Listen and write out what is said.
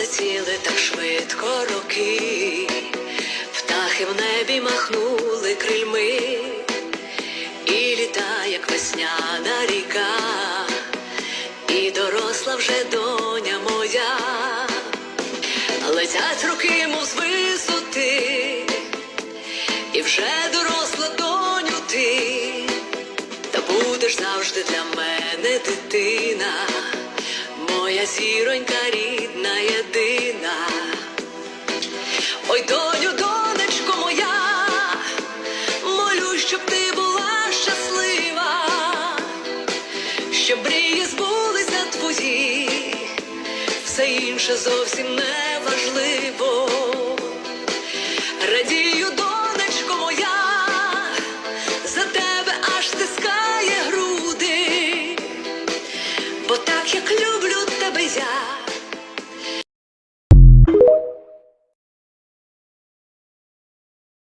пролетіли так швидко роки, птахи в небі махнули крильми, і літа, як весняна ріка, і доросла вже доня моя. Летять роки, мов з висоти, і вже доросла доню ти, та будеш завжди для мене дитина, моя зіронька рідна, єдина. Ой, доню, донечко моя, молю, щоб ти була щаслива, щоб мрії збулися твої, все інше зовсім не важливо. Радію, донечко моя, за тебе аж стискає груди, бо так, як люблю